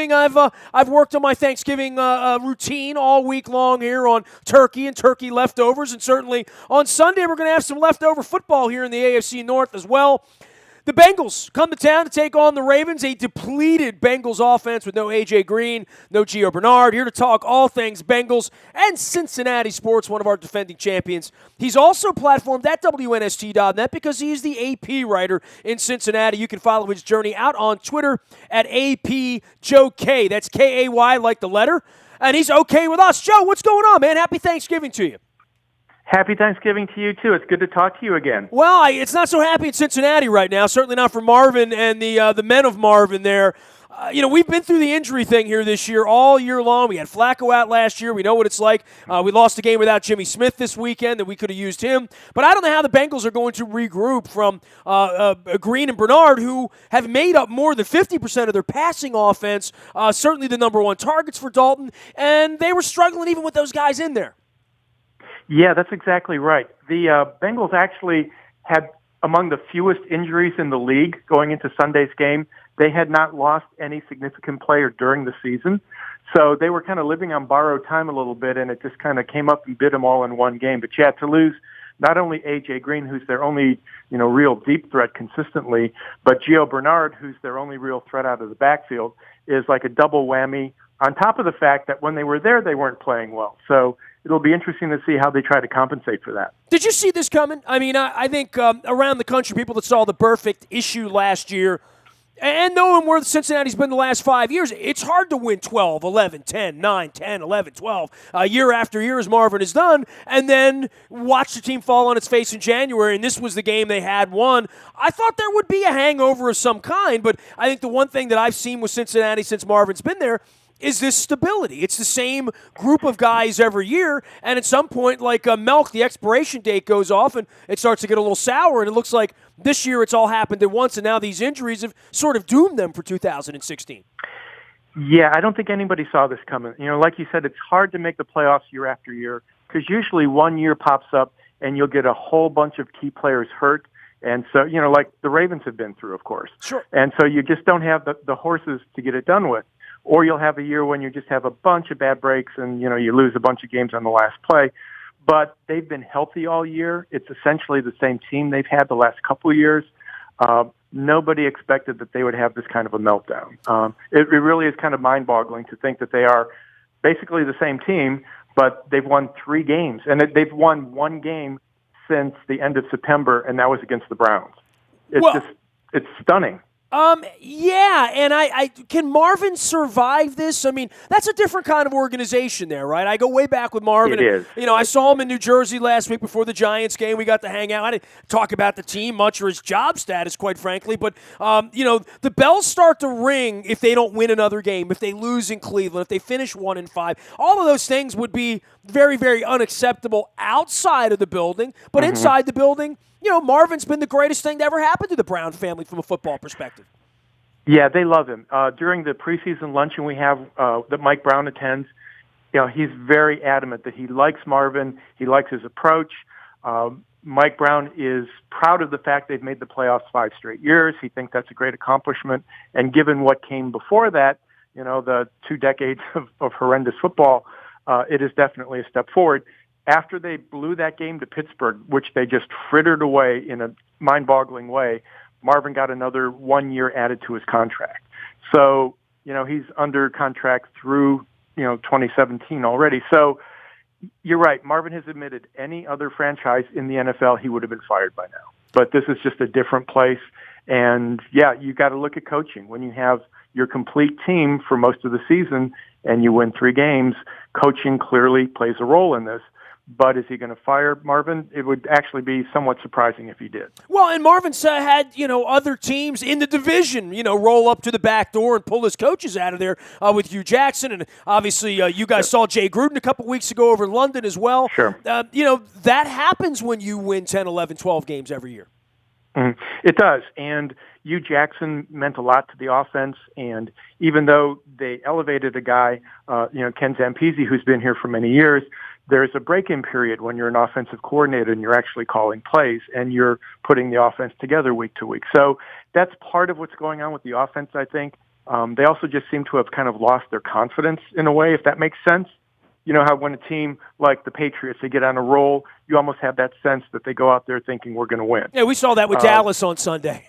Thanksgiving. I've worked on my Thanksgiving routine all week long here on turkey and turkey leftovers, and certainly on Sunday we're going to have some leftover football here in the AFC North as well. The Bengals come to town to take on the Ravens, a depleted Bengals offense with no A.J. Green, no Gio Bernard. Here to talk all things Bengals and Cincinnati sports, one of our defending champions. He's also platformed at WNST.net because he's the AP writer in Cincinnati. You can follow his journey out on Twitter at APJoeK. That's K-A-Y like the letter. And he's okay with us. Joe, what's going on, man? Happy Thanksgiving to you. Happy Thanksgiving to you, too. It's good to talk to you again. Well, it's not so happy in Cincinnati right now, certainly not for Marvin and the men of Marvin there. We've been through the injury thing here this year all year long. We had Flacco out last year. We know what it's like. We lost a game without Jimmy Smith this weekend that we could have used him. But I don't know how the Bengals are going to regroup from Green and Bernard, who have made up more than 50% of their passing offense, certainly the number one targets for Dalton, and they were struggling even with those guys in there. Yeah, that's exactly right. The Bengals actually had among the fewest injuries in the league going into Sunday's game. They had not lost any significant player during the season. So they were kind of living on borrowed time a little bit, and it just kind of came up and bit them all in one game. But yeah, to lose not only A.J. Green, who's their only, real deep threat consistently, but Gio Bernard, who's their only real threat out of the backfield, is like a double whammy on top of the fact that when they were there, they weren't playing well. So it'll be interesting to see how they try to compensate for that. Did you see this coming? I mean, I think around the country, people that saw the perfect issue last year, and knowing where Cincinnati's been the last 5 years, it's hard to win 12, 11, 10, 9, 10, 11, 12, year after year as Marvin has done, and then watch the team fall on its face in January, and this was the game they had won. I thought there would be a hangover of some kind, but I think the one thing that I've seen with Cincinnati since Marvin's been there is this stability. It's the same group of guys every year, and at some point, like milk, the expiration date goes off, and it starts to get a little sour, and it looks like this year it's all happened at once, and now these injuries have sort of doomed them for 2016. Yeah, I don't think anybody saw this coming. Like you said, it's hard to make the playoffs year after year because usually one year pops up and you'll get a whole bunch of key players hurt. And so, like the Ravens have been through, of course. Sure. And so you just don't have the horses to get it done with. Or you'll have a year when you just have a bunch of bad breaks and, you lose a bunch of games on the last play. But they've been healthy all year. It's essentially the same team they've had the last couple of years. Nobody expected that they would have this kind of a meltdown. It really is kind of mind-boggling to think that they are basically the same team, but they've won 3 games. And they've won 1 game since the end of September, and that was against the Browns. It's stunning. Yeah, and I can Marvin survive this? I mean, that's a different kind of organization there, right? I go way back with Marvin. It is. I saw him in New Jersey last week before the Giants game. We got to hang out. I didn't talk about the team much or his job status, quite frankly, but, the bells start to ring if they don't win another game, if they lose in Cleveland, if they finish 1-5. All of those things would be very, very unacceptable outside of the building, but inside the building, Marvin's been the greatest thing to ever happen to the Brown family from a football perspective. Yeah, they love him. During the preseason luncheon we have that Mike Brown attends, he's very adamant that he likes Marvin. He likes his approach. Mike Brown is proud of the fact they've made the playoffs 5 straight years. He thinks that's a great accomplishment. And given what came before that, the 2 decades of horrendous football, it is definitely a step forward. After they blew that game to Pittsburgh, which they just frittered away in a mind-boggling way, Marvin got another 1 year added to his contract. So, he's under contract through, 2017 already. So you're right. Marvin has admitted any other franchise in the NFL, he would have been fired by now. But this is just a different place. And, yeah, you got to look at coaching. When you have your complete team for most of the season and you win 3 games, coaching clearly plays a role in this. But is he going to fire Marvin? It would actually be somewhat surprising if he did. Well, and Marvin's had, other teams in the division, roll up to the back door and pull his coaches out of there with Hugh Jackson. And obviously you guys saw Jay Gruden a couple weeks ago over in London as well. Sure. That happens when you win 10, 11, 12 games every year. Mm-hmm. It does. And Hugh Jackson meant a lot to the offense. And even though they elevated a guy, Ken Zampese, who's been here for many years, there's a break-in period when you're an offensive coordinator and you're actually calling plays and you're putting the offense together week to week. So that's part of what's going on with the offense, I think. They also just seem to have kind of lost their confidence in a way, if that makes sense. You know how when a team like the Patriots, they get on a roll, you almost have that sense that they go out there thinking we're going to win. Yeah, we saw that with Dallas on Sunday.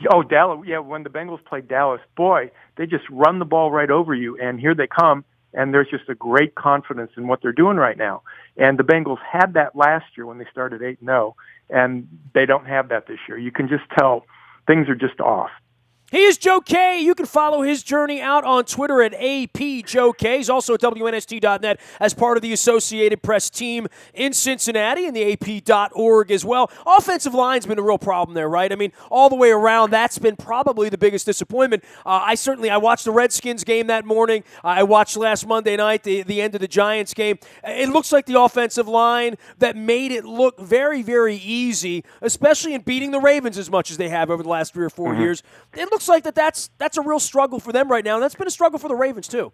Oh, Dallas. Yeah, when the Bengals played Dallas, boy, they just run the ball right over you, and here they come, and there's just a great confidence in what they're doing right now. And the Bengals had that last year when they started 8-0, and they don't have that this year. You can just tell things are just off. He is Joe K. You can follow his journey out on Twitter at APJoeK. He's also at WNST.net as part of the Associated Press team in Cincinnati and the AP.org as well. Offensive line's been a real problem there, right? I mean, all the way around, that's been probably the biggest disappointment. I watched the Redskins game that morning. I watched last Monday night, the end of the Giants game. It looks like the offensive line that made it look very, very easy, especially in beating the Ravens as much as they have over the last 3 or 4 years. It looks like that's a real struggle for them right now, and that's been a struggle for the Ravens too.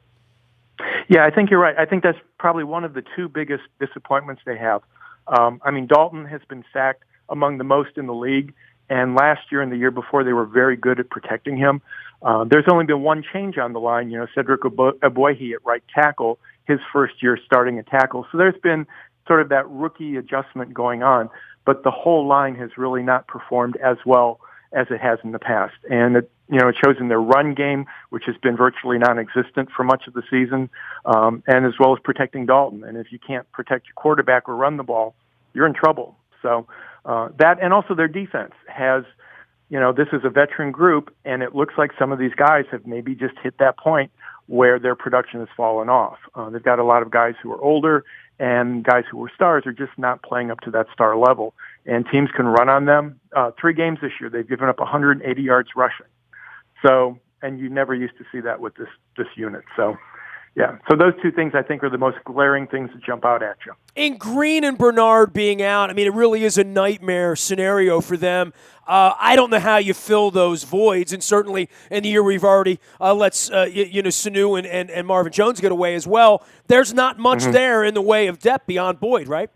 Yeah, I think you're right. I think that's probably one of the two biggest disappointments they have. I mean, Dalton has been sacked among the most in the league, and last year and the year before they were very good at protecting him. There's only been one change on the line, Cedric Aboihi at right tackle, his first year starting a tackle. So there's been sort of that rookie adjustment going on, but the whole line has really not performed as well as it has in the past. And it shows in their run game, which has been virtually non-existent for much of the season, and as well as protecting Dalton. And if you can't protect your quarterback or run the ball, you're in trouble. So that, and also their defense has, this is a veteran group, and it looks like some of these guys have maybe just hit that point where their production has fallen off. They've got a lot of guys who are older, and guys who were stars are just not playing up to that star level. And teams can run on them. 3 games this year, they've given up 180 yards rushing. So, and you never used to see that with this unit. So, yeah. So those two things I think are the most glaring things that jump out at you. In Green and Bernard being out, I mean, it really is a nightmare scenario for them. I don't know how you fill those voids, and certainly in the year we've already let Sanu and Marvin Jones get away as well. There's not much there in the way of depth beyond Boyd, right?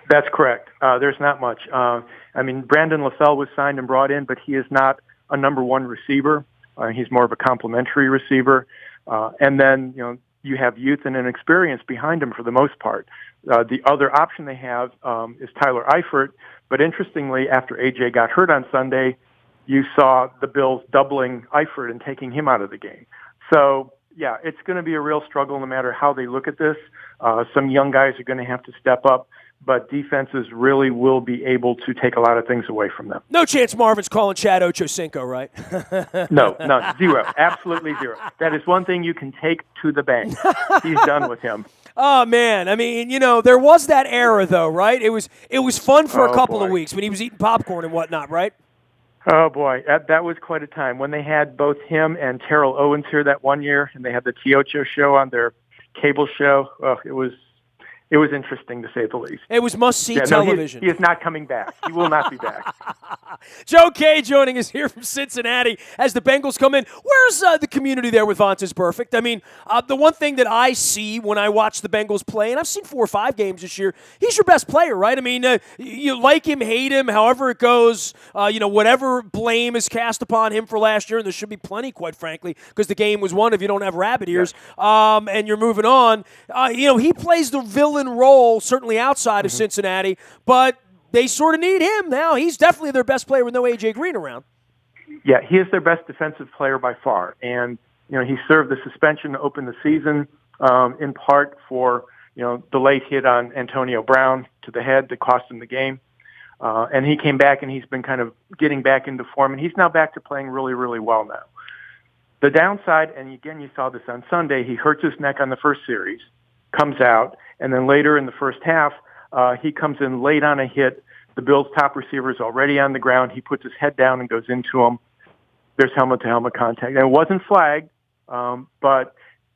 That's correct. There's not much. I mean, Brandon LaFell was signed and brought in, but he is not a number one receiver. He's more of a complementary receiver. And then, you have youth and inexperience behind him for the most part. The other option they have is Tyler Eifert. But interestingly, after A.J. got hurt on Sunday, you saw the Bills doubling Eifert and taking him out of the game. So, yeah, it's going to be a real struggle no matter how they look at this. Some young guys are going to have to step up, but defenses really will be able to take a lot of things away from them. No chance Marvin's calling Chad Ochocinco, right? No, zero. Absolutely zero. That is one thing you can take to the bank. He's done with him. Oh, man. I mean, there was that era, though, right? It was fun for a couple of weeks when he was eating popcorn and whatnot, right? Oh, boy. That was quite a time. When they had both him and Terrell Owens here that one year, and they had the Tiocho show on their cable show, it was interesting, to say the least. It was must-see television. He is not coming back. He will not be back. Joe K joining us here from Cincinnati as the Bengals come in. Where's the community there with Vontaze Burfict? I mean, the one thing that I see when I watch the Bengals play, and I've seen 4 or 5 games this year, he's your best player, right? I mean, you like him, hate him, however it goes, whatever blame is cast upon him for last year, and there should be plenty, quite frankly, because the game was won if you don't have rabbit ears, and you're moving on. He plays the villain role, certainly outside of Cincinnati, but they sort of need him now. He's definitely their best player with no A.J. Green around. Yeah, he is their best defensive player by far, and he served the suspension to open the season in part for the late hit on Antonio Brown to the head that cost him the game, and he came back and he's been kind of getting back into form, and he's now back to playing really, really well now. The downside, and again you saw this on Sunday, he hurts his neck on the first series, comes out, and then later in the first half, he comes in late on a hit. The Bills' top receiver is already on the ground. He puts his head down and goes into him. There's helmet-to-helmet contact. And it wasn't flagged, but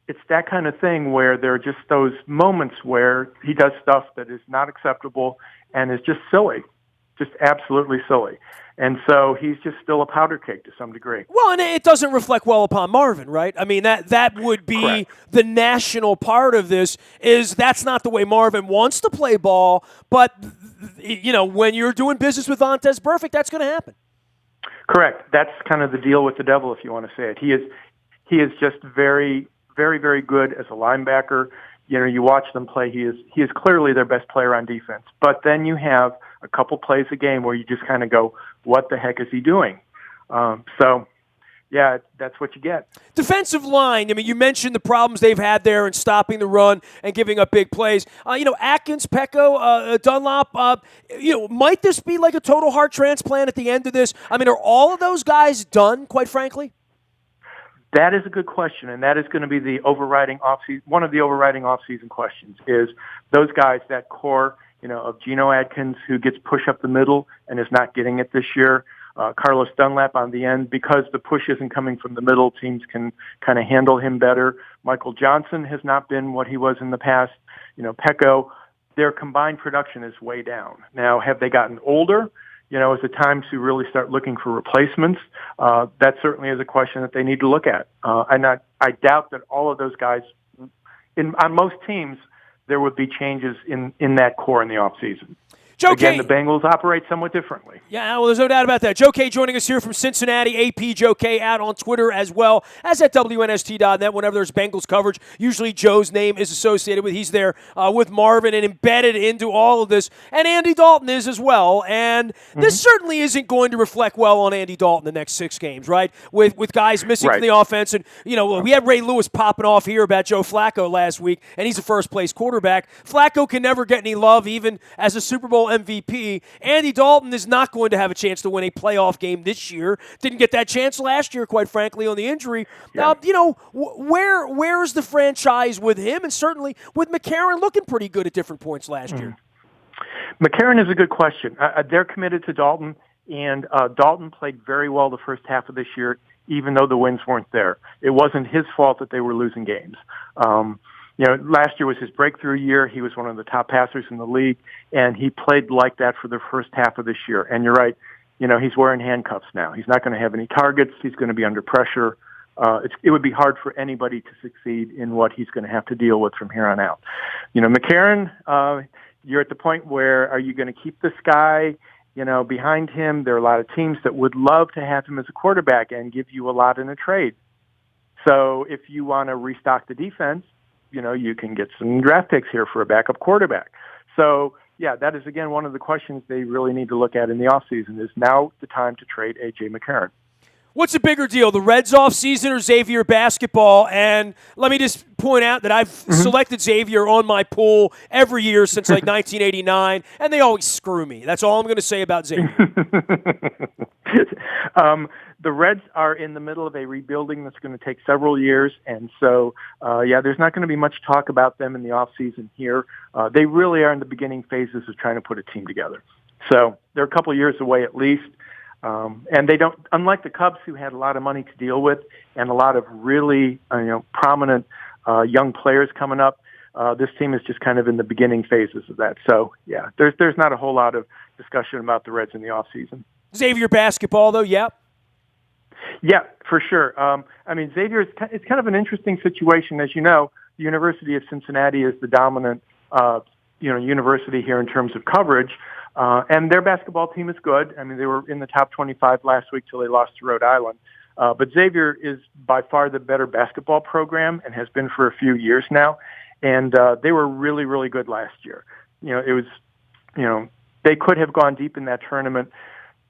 it's that kind of thing where there are just those moments where he does stuff that is not acceptable and is just silly, just absolutely silly. And so he's just still a powder keg to some degree. Well, and it doesn't reflect well upon Marvin, right? I mean, that would be Correct. The national part of this is that's not the way Marvin wants to play ball, but, when you're doing business with Vontaze Burfict, that's going to happen. Correct. That's kind of the deal with the devil, if you want to say it. He is just very, very, very good as a linebacker. You know, you watch them play. He is clearly their best player on defense. But then you have a couple plays a game where you just kind of go, "What the heck is he doing?" So, yeah, that's what you get. Defensive line, I mean, you mentioned the problems they've had there in stopping the run and giving up big plays. Atkins, Pecco, Dunlop, might this be like a total heart transplant at the end of this? I mean, are all of those guys done, quite frankly? That is a good question, and that is going to be one of the overriding offseason questions is those guys, that core, of Geno Atkins, who gets push up the middle and is not getting it this year. Carlos Dunlap on the end, because the push isn't coming from the middle, teams can kind of handle him better. Michael Johnson has not been what he was in the past. Pecco, their combined production is way down. Now, have they gotten older? Is it time to really start looking for replacements? That certainly is a question that they need to look at. And I doubt that all of those guys, on most teams, there would be changes in that core in the offseason. Joe Again, K. the Bengals operate somewhat differently. Yeah, well, there's no doubt about that. Joe K joining us here from Cincinnati. AP Joe K out on Twitter as well as at WNST.net. Whenever there's Bengals coverage, usually Joe's name is associated with. He's there with Marvin and embedded into all of this. And Andy Dalton is as well. And this certainly isn't going to reflect well on Andy Dalton the next 6 games, right? With guys missing from the offense. And, we had Ray Lewis popping off here about Joe Flacco last week, and he's a first-place quarterback. Flacco can never get any love, even as a Super Bowl MVP. Andy Dalton is not going to have a chance to win a playoff game this year. Didn't get that chance last year, quite frankly, on the injury. Yeah. Where's the franchise with him? And certainly with McCarron looking pretty good at different points last year. McCarron is a good question. They're committed to Dalton, and Dalton played very well the first half of this year, even though the wins weren't there. It wasn't his fault that they were losing games. Last year was his breakthrough year. He was one of the top passers in the league, and he played like that for the first half of this year. And you're right, he's wearing handcuffs now. He's not going to have any targets. He's going to be under pressure. It would be hard for anybody to succeed in what he's going to have to deal with from here on out. McCarron, you're at the point where are you going to keep this guy, behind him? There are a lot of teams that would love to have him as a quarterback and give you a lot in a trade. So if you want to restock the defense, you can get some draft picks here for a backup quarterback. So, yeah, that is, again, one of the questions they really need to look at in the offseason is now the time to trade A.J. McCarron. What's a bigger deal, the Reds offseason or Xavier basketball? And let me just point out that I've selected Xavier on my pool every year since 1989, and they always screw me. That's all I'm going to say about Xavier. The Reds are in the middle of a rebuilding that's going to take several years, and so, there's not going to be much talk about them in the offseason here. They really are in the beginning phases of trying to put a team together. So they're a couple of years away at least. And they don't, unlike the Cubs, who had a lot of money to deal with and a lot of really, prominent young players coming up. This team is just kind of in the beginning phases of that. So, yeah, there's not a whole lot of discussion about the Reds in the offseason. Xavier basketball, though, yeah. Yeah, for sure. Xavier, it's kind of an interesting situation. As you know, the University of Cincinnati is the dominant, university here in terms of coverage. And their basketball team is good. I mean, they were in the top 25 last week till they lost to Rhode Island. But Xavier is by far the better basketball program and has been for a few years now. And they were really, really good last year. They could have gone deep in that tournament.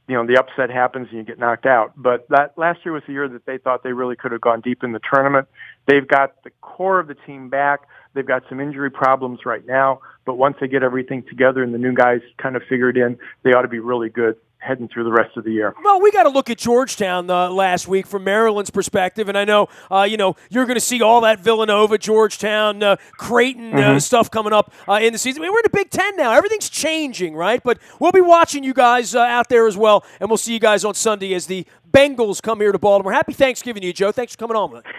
The upset happens and you get knocked out. But that last year was the year that they thought they really could have gone deep in the tournament. They've got the core of the team back. They've got some injury problems right now. But once they get everything together and the new guys kind of figured in, they ought to be really good heading through the rest of the year. Well, we got to look at Georgetown last week from Maryland's perspective, and I know, you're going to see all that Villanova, Georgetown, Creighton stuff coming up in the season. I mean, we're in the Big Ten now. Everything's changing, right? But we'll be watching you guys out there as well, and we'll see you guys on Sunday as the Bengals come here to Baltimore. Happy Thanksgiving to you, Joe. Thanks for coming on with us.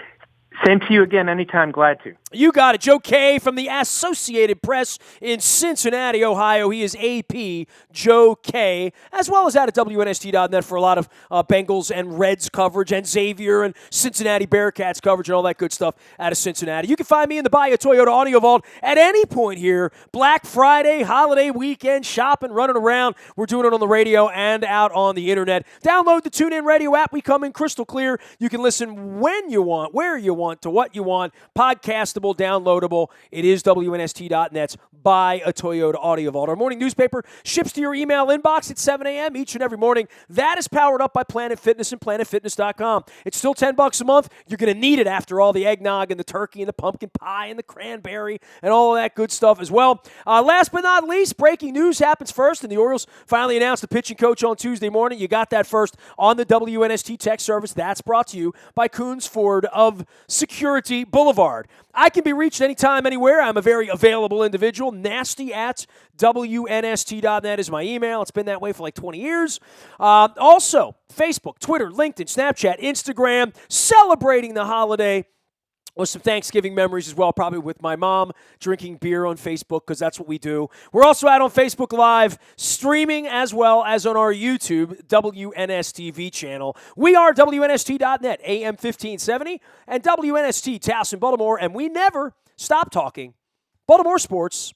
Same to you again anytime. Glad to. You got it. Joe Kay from the Associated Press in Cincinnati, Ohio. He is AP Joe Kay, as well as out at WNST.net for a lot of Bengals and Reds coverage, and Xavier and Cincinnati Bearcats coverage and all that good stuff out of Cincinnati. You can find me in the Bahia Toyota Audio Vault at any point here. Black Friday, holiday weekend, shopping, running around. We're doing it on the radio and out on the internet. Download the TuneIn Radio app. We come in crystal clear. You can listen when you want, where you want, to what you want. Podcastable, downloadable. It is WNST.net's Buy a Toyota Audio Vault. Our morning newspaper ships to your email inbox at 7 a.m. each and every morning. That is powered up by Planet Fitness and PlanetFitness.com. It's still $10 a month. You're going to need it after all the eggnog and the turkey and the pumpkin pie and the cranberry and all of that good stuff as well. Last but not least, breaking news happens first, and the Orioles finally announced the pitching coach on Tuesday morning. You got that first on the WNST text service. That's brought to you by Coons Ford of Security Boulevard. I can be reached anytime, anywhere. I'm a very available individual. Nasty at WNST.net is my email. It's been that way for like 20 years. Also, Facebook, Twitter, LinkedIn, Snapchat, Instagram, celebrating the holiday with some Thanksgiving memories as well, probably with my mom drinking beer on Facebook, because that's what we do. We're also out on Facebook Live, streaming as well as on our YouTube WNSTV channel. We are WNST.net, AM 1570, and WNST Towson, Baltimore, and we never stop talking Baltimore sports.